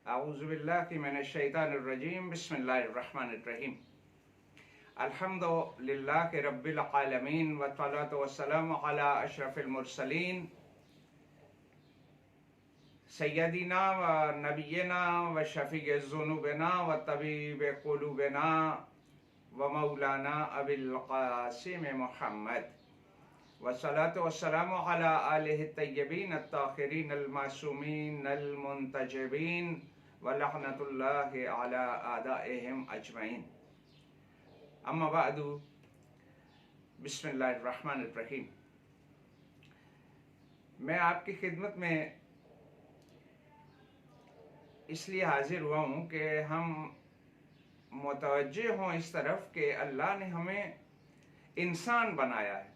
अऊज़ुबिल्लाहि मिनश्शैतानिर्रजीम बिस्मिल्लाहिर्रहमानिर्रहीम। अल्हम्दुलिल्लाहि रब्बिल आलमीन वस्सलातु वस्सलामु अला अशरफिल मुरसलीन सय्यदिना व नबियना व शफीए ज़ुनूबिना व तबीब क़ुलूबिना व मौलाना अबिल क़ासिम मुहम्मद वस्सलातु वस्सलामु अला आलिहि तय्यबीन अत्ताहिरीन अल-मासूमीन अल-मुंतजबीन व लअनतुल्लाहि अला आदाइहिम अजमईन। अम्मा बअदु, बिस्मिल्लाहिर्रहमानिर्रहीम। मैं आपकी खिदमत में इसलिए हाजिर हुआ हूँ कि हम मुतवज्जे हों इस तरफ कि अल्लाह ने हमें इंसान बनाया है,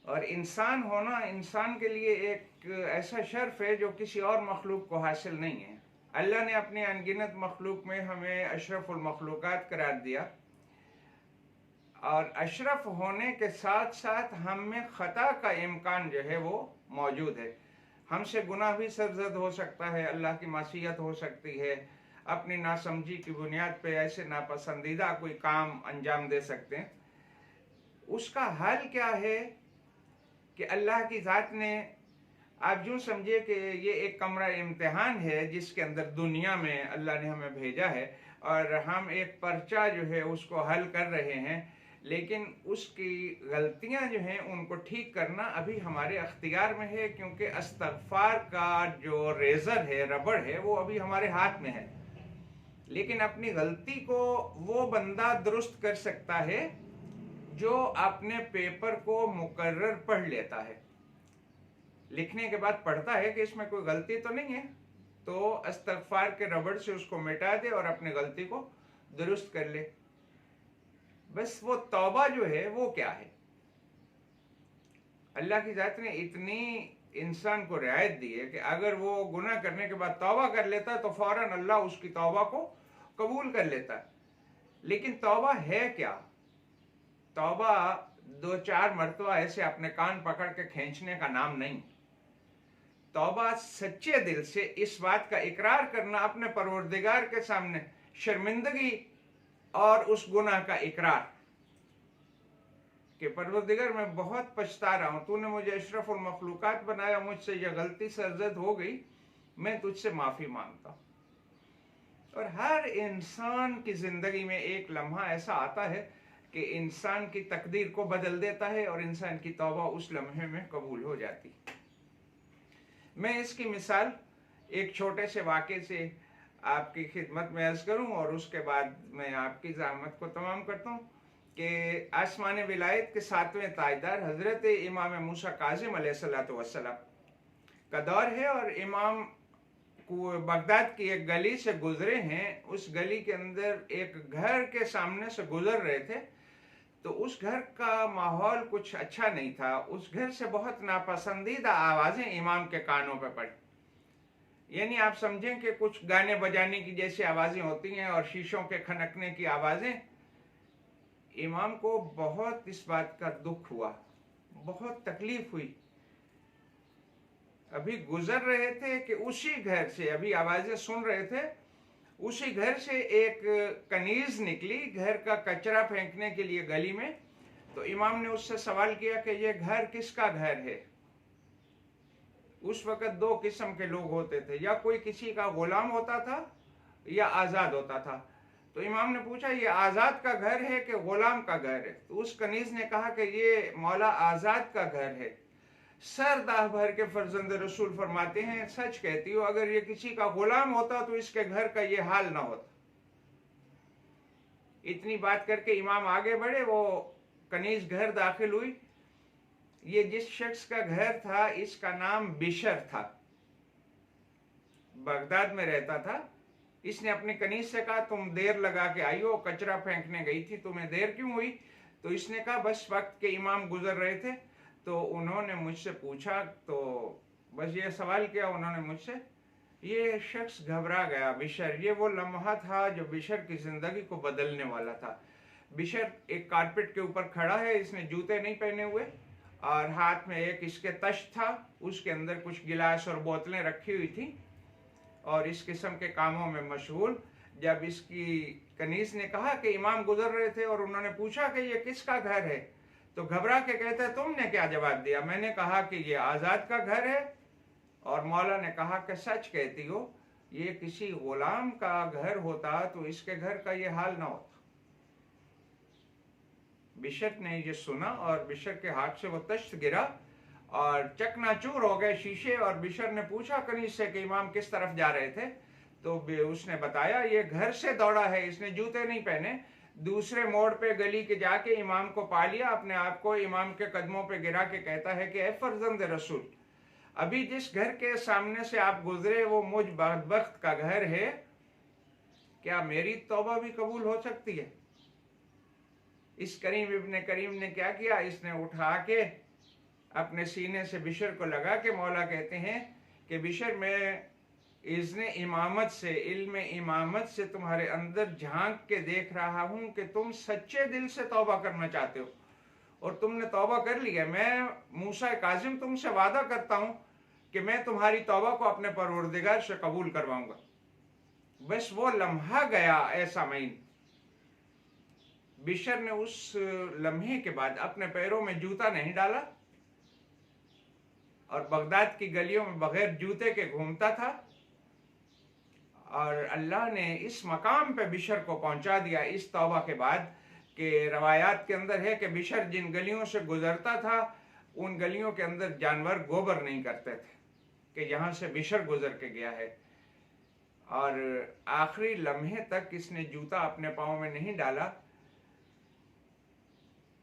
और इंसान होना इंसान के लिए एक ऐसा शर्फ है जो किसी और मखलूक को हासिल नहीं है। अल्लाह ने अपने अनगिनत मखलूक में हमें अशरफुल मखलूकात करार दिया, और अशरफ होने के साथ साथ हम में ख़ता का इम्कान जो है वो मौजूद है। हमसे गुनाह भी सरजद हो सकता है, अल्लाह की मासियत हो सकती है, अपनी नासमझी की बुनियाद पे ऐसे नापसंदीदा कोई काम अंजाम दे सकते हैं। उसका हल क्या है कि अल्लाह की ज़ात ने, आप यूँ समझिए कि ये एक कमरा इम्तिहान है जिसके अंदर दुनिया में अल्लाह ने हमें भेजा है, और हम एक पर्चा जो है उसको हल कर रहे हैं, लेकिन उसकी गलतियां जो हैं उनको ठीक करना अभी हमारे अख्तियार में है, क्योंकि इस्तग़फ़ार का जो रेज़र है, रबड़ है, वो अभी हमारे हाथ में है। लेकिन अपनी गलती को वो बंदा दुरुस्त कर सकता है जो अपने पेपर को मुकर्रर पढ़ लेता है, लिखने के बाद पढ़ता है कि इसमें कोई गलती तो नहीं है, तो इस्तग़फ़ार के रबड़ से उसको मिटा दे और अपनी गलती को दुरुस्त कर ले। बस वो तौबा जो है वो क्या है? अल्लाह की ज़ात ने इतनी इंसान को रियायत दी है कि अगर वो गुनाह करने के बाद तौबा कर लेता है तो फौरन अल्लाह उसकी तौबा को कबूल कर लेता है। लेकिन तौबा है क्या? तौबा दो चार मरतबा ऐसे अपने कान पकड़ के खींचने का नाम नहीं। तौबा सच्चे दिल से इस बात का इकरार करना अपने परवरदिगार के सामने, शर्मिंदगी और उस गुनाह का इकरार कि परवरदिगार मैं बहुत पछता रहा हूँ, तूने मुझे अशरफुल मखलूकात बनाया, मुझसे यह गलती सरजद हो गई, मैं तुझसे माफ़ी मांगता हूँ। और हर इंसान की ज़िंदगी में एक लम्हा ऐसा आता है कि इंसान की तकदीर को बदल देता है और इंसान की तौबा उस लम्हे में कबूल हो जाती। मैं इसकी मिसाल एक छोटे से वाक़े से आपकी खिदमत में अर्ज़ करूँ और उसके बाद मैं आपकी ज़हमत को तमाम करता हूँ कि आसमान विलायत के 7वें ताजदार हज़रत इमाम मूसा काज़िम अलैहिस्सलातु वस्सलाम का दौर है, और इमाम को बगदाद की एक गली से गुजरे हैं। उस गली के अंदर एक घर के सामने से गुजर रहे थे, तो उस घर का माहौल कुछ अच्छा नहीं था। उस घर से बहुत नापसंदीदा आवाज़ें इमाम के कानों पर पड़ी। यानी आप समझें कि कुछ गाने बजाने की जैसी आवाज़ें होती हैं और शीशों के खनकने की आवाज़ें। इमाम को बहुत इस बात का दुख हुआ, बहुत तकलीफ हुई। अभी गुजर रहे थे कि उसी घर से, अभी आवाज़ें सुन रहे थे, उसी घर से एक कनीज निकली घर का कचरा फेंकने के लिए गली में। तो इमाम ने उससे सवाल किया कि ये घर किसका घर है? उस वक़्त दो किस्म के लोग होते थे, या कोई किसी का गुलाम होता था या आज़ाद होता था। तो इमाम ने पूछा ये आज़ाद का घर है कि गुलाम का घर है? तो उस कनीज ने कहा कि ये मौला आज़ाद का घर है। सर दाह भर के फर्जंद रसूल फरमाते हैं, सच कहती हो, अगर ये किसी का गुलाम होता तो इसके घर का ये हाल ना होता। इतनी बात करके इमाम आगे बढ़े, वो कनीज घर दाखिल हुई। ये जिस शख्स का घर था इसका नाम बिशर था, बगदाद में रहता था। इसने अपनी कनीज से कहा तुम देर लगा के आई हो, कचरा फेंकने गई थी, तुम्हें देर क्यों हुई? तो इसने कहा बस वक्त के इमाम गुजर रहे थे तो उन्होंने मुझसे पूछा, तो बस ये सवाल किया उन्होंने मुझसे। ये शख्स घबरा गया। बिशर, ये वो लम्हा था जो बिशर की ज़िंदगी को बदलने वाला था। बिशर एक कारपेट के ऊपर खड़ा है, इसने जूते नहीं पहने हुए, और हाथ में एक इसके तश्त था, उसके अंदर कुछ गिलास और बोतलें रखी हुई थी। اور اس قسم کے کاموں میں مشغول. جب اس کی کنیز نے کہا کہ امام گزر رہے تھے اور انہوں نے پوچھا کہ یہ کس کا گھر ہے, تو گھبرا کے کہتے ہیں تم نے کیا جواب دیا؟ میں نے کہا کہ یہ آزاد کا گھر ہے. اور مولا نے کہا کہ سچ کہتی ہو, یہ کسی غلام کا گھر ہوتا تو اس کے گھر کا یہ حال نہ ہوتا. بشر نے یہ سنا اور بشر کے ہاتھ سے وہ تشت گرا اور چکنا چور ہو گئے شیشے. اور بشر نے پوچھا کنیز سے کہ امام کس طرف جا رہے تھے؟ تو اس نے بتایا یہ گھر سے دوڑا ہے, اس نے جوتے نہیں پہنے, دوسرے موڑ پہ گلی کے جا کے امام کو پا لیا, اپنے آپ کو امام کے قدموں پہ گرا کے کہتا ہے کہ اے فرزند رسول, ابھی جس گھر کے سامنے سے آپ گزرے وہ مجھ بدبخت کا گھر ہے, کیا میری توبہ بھی قبول ہو سکتی ہے؟ اس کریم ابن کریم نے کیا کیا, اس نے اٹھا کے اپنے سینے سے بشر کو لگا کہ مولا کہتے ہیں کہ بشر میں اذن امامت سے, علم امامت سے تمہارے اندر جھانک کے دیکھ رہا ہوں کہ تم سچے دل سے توبہ کرنا چاہتے ہو اور تم نے توبہ کر لی ہے. میں موسیٰ کاظم تم سے وعدہ کرتا ہوں کہ میں تمہاری توبہ کو اپنے پروردگار سے قبول کرواؤں گا. بس وہ لمحہ گیا ایسا معین. بشر نے اس لمحے کے بعد اپنے پیروں میں جوتا نہیں ڈالا اور بغداد کی گلیوں میں بغیر جوتے کے گھومتا تھا. اور اللہ نے اس مقام پہ بشر کو پہنچا دیا اس توبہ کے بعد کہ روایات کے اندر ہے کہ بشر جن گلیوں سے گزرتا تھا ان گلیوں کے اندر جانور گوبر نہیں کرتے تھے کہ یہاں سے بشر گزر کے گیا ہے. اور آخری لمحے تک اس نے جوتا اپنے پاؤں میں نہیں ڈالا.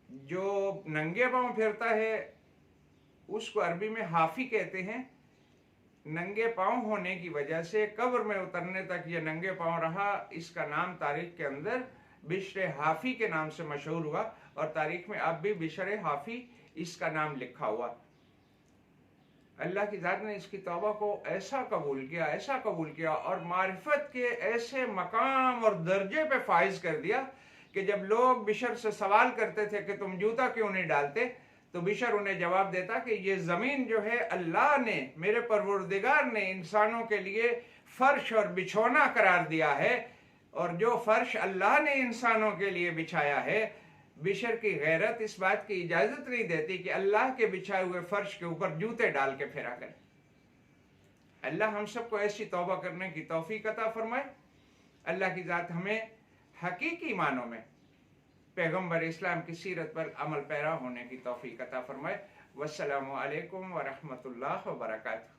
جو ننگے پاؤں پھرتا ہے اس کو عربی میں حافی کہتے ہیں. ننگے پاؤں ہونے کی وجہ سے قبر میں اترنے تک یہ ننگے پاؤں رہا. اس کا نام تاریخ کے اندر بشر حافی کے نام سے مشہور ہوا اور تاریخ میں اب بھی بشر حافی اس کا نام لکھا ہوا. اللہ کی ذات نے اس کی توبہ کو ایسا قبول کیا اور معرفت کے ایسے مقام اور درجے پہ فائز کر دیا کہ جب لوگ بشر سے سوال کرتے تھے کہ تم جوتا کیوں نہیں ڈالتے, تو بشر انہیں جواب دیتا کہ یہ زمین جو ہے اللہ نے, میرے پروردگار نے انسانوں کے لیے فرش اور بچھونا قرار دیا ہے, اور جو فرش اللہ نے انسانوں کے لیے بچھایا ہے, بشر کی غیرت اس بات کی اجازت نہیں دیتی کہ اللہ کے بچھائے ہوئے فرش کے اوپر جوتے ڈال کے پھرا کرے. اللہ ہم سب کو ایسی توبہ کرنے کی توفیق عطا فرمائے. اللہ کی ذات ہمیں حقیقی معنوں میں پیغمبر اسلام کی سیرت پر عمل پیرا ہونے کی توفیق عطا فرمائے. والسلام علیکم ورحمۃ اللہ وبرکاتہ.